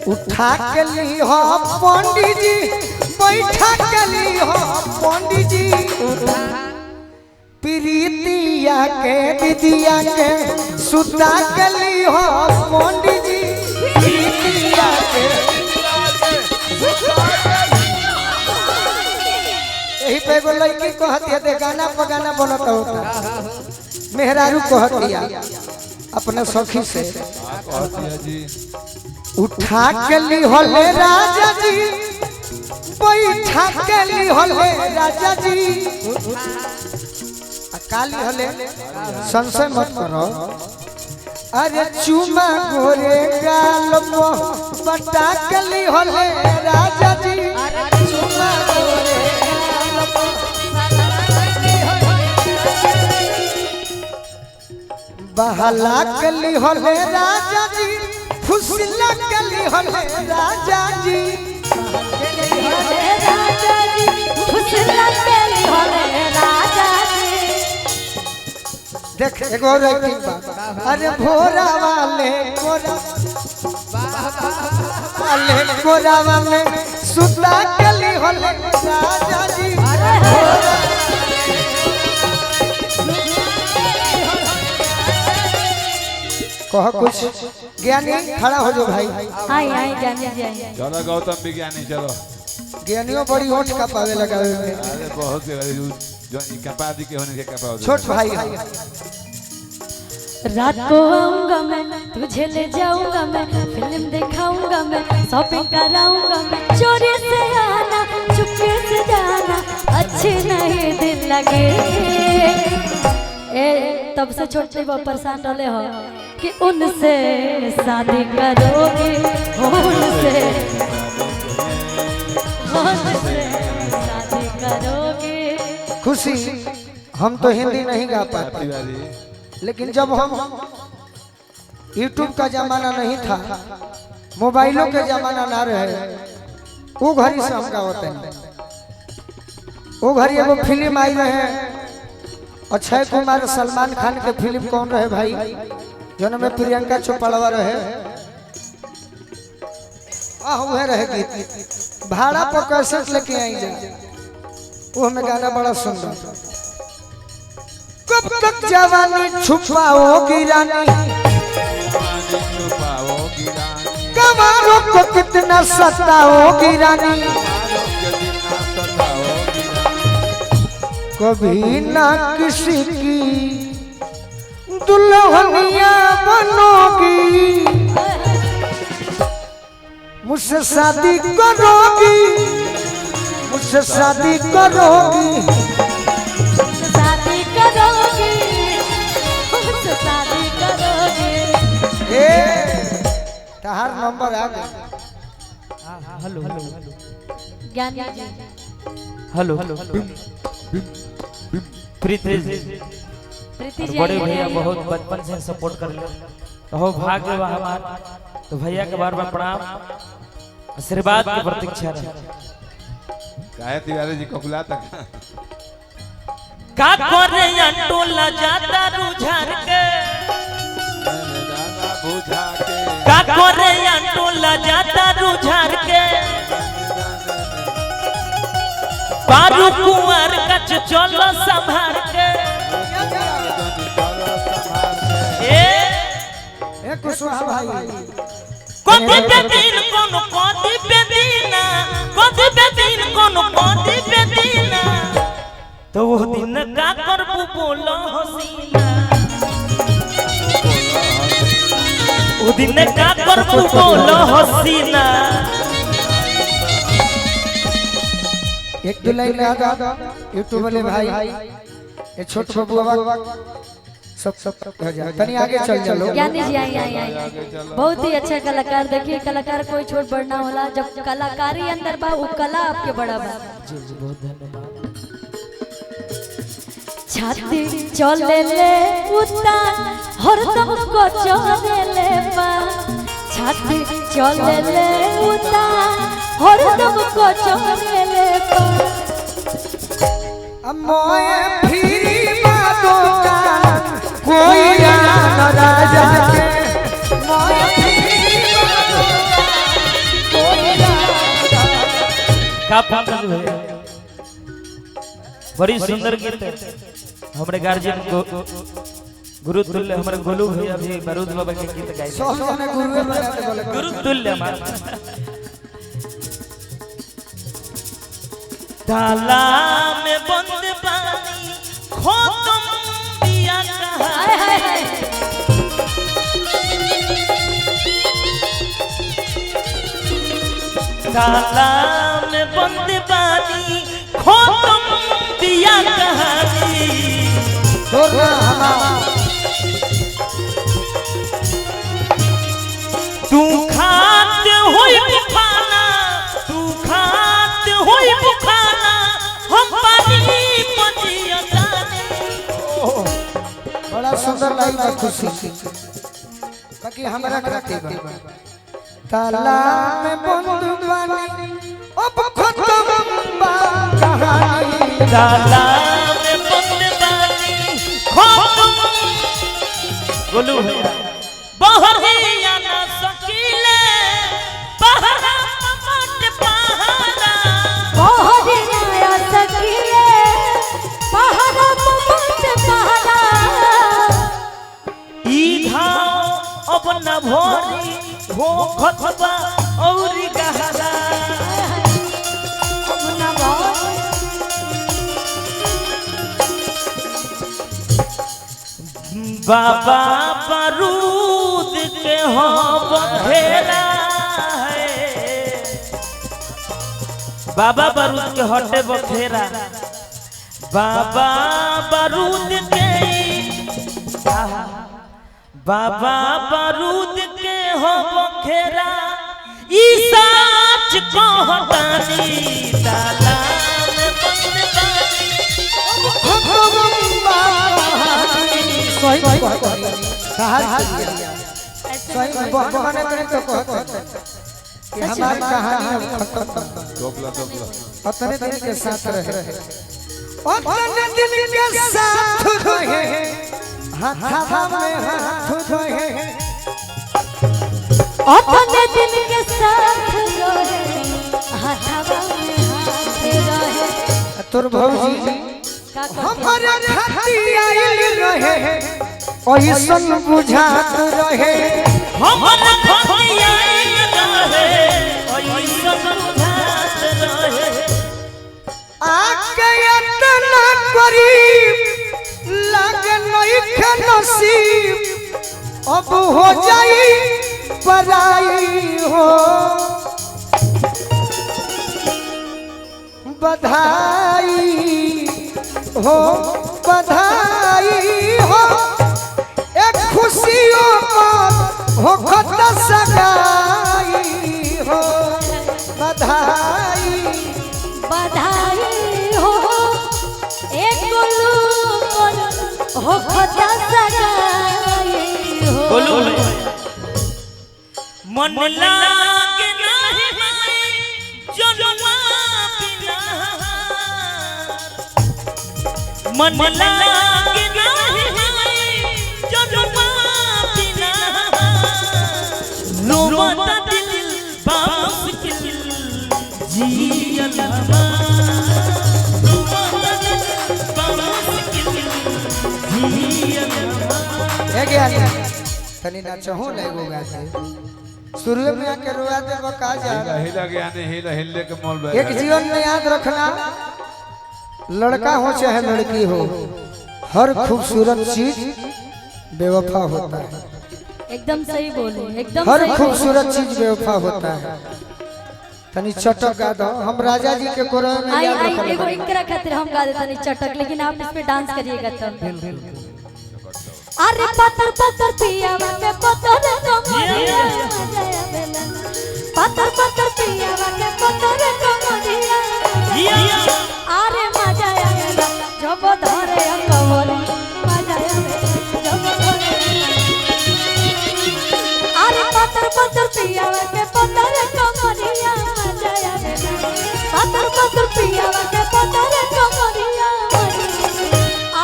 उठा के ली हो पंडित जी, बैठा के ली हो पंडित जी, प्रीतिया के दीदिया के सुता के ली हो पंडित जी, प्रीतिया के यही पे एगो लड़की कहती है, गाना पगाना बनता होता, मेहरारू कहती है अपने सखी से, उठा के ली होले राजा जी, बैठा के ली होले राजा जी, काली होले संशय मत करो, अरे चुमा गोरे गाल मो बटा के ली होले राजा जी, चुमा गोरे गाल मो बहला के ली होले राजा जी, फुसला के ली होले राजा जी, फुसला के ली होले राजा जी। देख एगो रैटिंग बा, अरे भोरा वाले कोरा वाले सुता के ली होले राजा जी, कह कुछ ज्ञानी खड़ा हो जो भाई, आई आई ज्ञानी जी आई, चलो गौतम विज्ञानी चलो, ज्ञानियों बड़ी होठ का पावे लगा हुए, अरे बहुत जो कपादी के होने के कपा, छोट भाई रात को आऊंगा मैं, तुझे ले जाऊंगा मैं, फिल्म दिखाऊंगा मैं, शॉपिंग कराऊंगा मैं, चोरी से आना चुपके से जाना, अच्छे नहीं दिन लगे। ए तब से छोटे वो परेशान रहे हो कि उनसे शादी करोगे, उनसे शादी करोगे। खुशी हम तो हिंदी नहीं गा पाते, लेकिन जब हम YouTube का जमाना नहीं था, मोबाइलों के जमाना ना रहे, वो घड़ी से हम गाते हैं। वो घड़ी एगो फिल्म आई रहे, अक्षय कुमार सलमान खान के फिल्म कौन रहे भाई, जो में प्रियंका चोपड़ा रहे, वह रहे गीत भाड़ा पर कैसेट लेके आई जाए, वो हमें गाना बड़ा सुंदर, कब तक जवानी छुपाओगी रानी, कमारों को कितना सताओगी रानी, कभी ना किसी की दुल्हनिया बनोगी, मुझसे शादी करोगी, मुझसे शादी करोगी, शादी करोगी, मुझसे शादी करोगी। तहार नंबर आ गया, हेलो ज्ञानी जी, हेलो प्रीति जी, प्रीति जी बड़े भैया बहुत बचपन से सपोर्ट कर ले, तो भाग्य बा हमार, तो भैया के बार बार प्रणाम, आशीर्वाद की प्रतीक्षा रहे। काहे तिवारी जी कोकुला तक का करे अंटोला जाता रुझार के, बुझा के का करे अंटोला जाता रुझार के, बारू कुंवर कच चलो संभार के, ए कुशवाहा भाई, कोदी पे दिन कोनो कोदी पे दीना, कोदी पे दिन कोनो कोदी पे दीना, तो वो दिन का करबू बोलो हसीना, वो दिन का करबू बोलो हसीना। एक दो लाइन में आगा यूट्यूब वाले भाई, ये छोट बबुआ सब हो जाए, तनी आगे चल चलो। ज्ञानी जी आई आई आई, बहुत ही अच्छा कलाकार, देखिए कलाकार कोई छोट बड़ ना होला, जब कलाकारी अंदर बा वो कला आपके बड़ा बा। जी जी बहुत धन्यवाद। छाती चले ले उतार हरदम को चले ले बा, छाती चले ले उतार हरदम को चले ले बा, मोए फिरी बातों का कोई ना राजा के, मोए फिरी बातों का का पंकज भैया बड़ी सुंदर गीत है। हमारे गार्जियन को गुरु तुल्य हमारे गोलू भैया भी बारूद बाबा के गीत गाए सब जने गुरुए बनाते बोले गुरु तुल्य हमारा। ताला में बंद पानी खत्म दिया कहा ताला में बंद पानी खत्म दिया कहानी तू खाते हुई बुखाना तू खाते हुई बुखाना हम पानी पतिया जाने। बड़ा सुंदर लाइन बा खुशी बाकी हमरा खाते बा ताला में बंद बानी अब खत्म बा कहानी ताला में बंद बानी खत्म गोलू भैया बाहर ही आना सकीले बाहर मत पहाड़ा बाहर आया सकीले बाहर मत पहाड़ा ई घाव अब न भोरी हो खतबा और गहरा अपना बात बाबा बारूद के हो बखेरा है बाबा बारूद के हटे बखेरा बाबा बारूद के बाबा बारूद के हो बखेरा ई सच कहतानी ताला में बंद बानी खत्म बा सही सही बने बने तो कहते कि हमारी कहानी अब खत्म दोगला दोगला अपने दिन के साथ रहे अपने दिन के साथ रहे हाथा में हाथ रहे अपने दिल के साथ रहे हाथवा में हाथ रहे तोर भौजी हमारे खाती आइल रहे ओइसन बुझात रहे हमर खतिया रहे ओइसन बुझात रहे आके इतना करीब लागे नहीं के नसीब अब हो जाई पराई हो बधाई हो बधाई हो एक खुशियों पर हो खत सगाई हो बधाई बधाई हो एक गोलू हो खता सगाई हो बोलू मन लागे नाही माई जनुआ बिना मन लागे नाही माई जनुआ बिना रोमता दिल बामुश्किल जियल रोमता दिल बामुश्किल जियल है गया तनी ना चाहो ले गो गाते शुरू में आके रोया दे बका जा हिला गया ने हिला हिले के मोल बा एक जीवन में याद रखना लड़का हो चाहे लड़की हो हर खूबसूरत चीज बेवफा होता है एकदम सही बोले एकदम हर सही खूबसूरत चीज बेवफा होता है तनी चटक गा दो हम राजा जी के कोरे में आई याद आई रखना एगो इनकरा खातिर हम गा देता नहीं चटक लेकिन आप इस पे डांस करिएगा तब अरे पत्थर पत्थर पियावा के पत्थर कमरिया मजाया बेला पत्थर पत्थर पियावा के पत्थर कमरिया अरे मजाया बेला जब धरे कमरी मजाया बेला जब धरे अरे पत्थर पत्थर पियावा के पत्थर कमरिया मजाया बेला पत्थर पत्थर पियावा के पत्थर कमरिया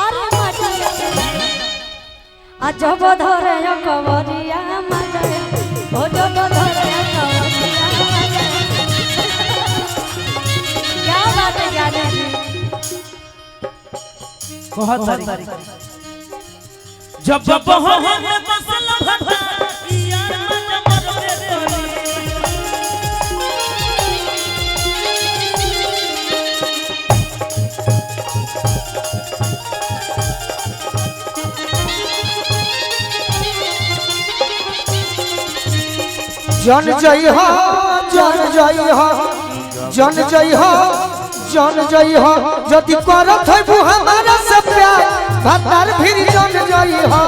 अरे मजाया बेला जब धरे कवरिया मजा ओ जब धरे कवरिया मजा कहत तारी जब बहरे में बसल भता यार मजा मरबे तोरी जन जई हो जन जई हो जन जई हो जन जई हो यदि करत है हमारा से प्यार भतार फिर जन जई हो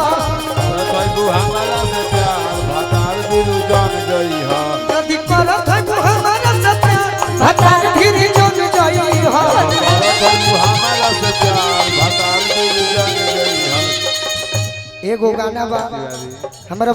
हमारा से प्यार भतार फिर जन जई हो यदि करत है हमारा से प्यार भतार फिर जन जई हो हमारा से प्यार भतार फिर जन जई हो। एगो गाना बा हमरा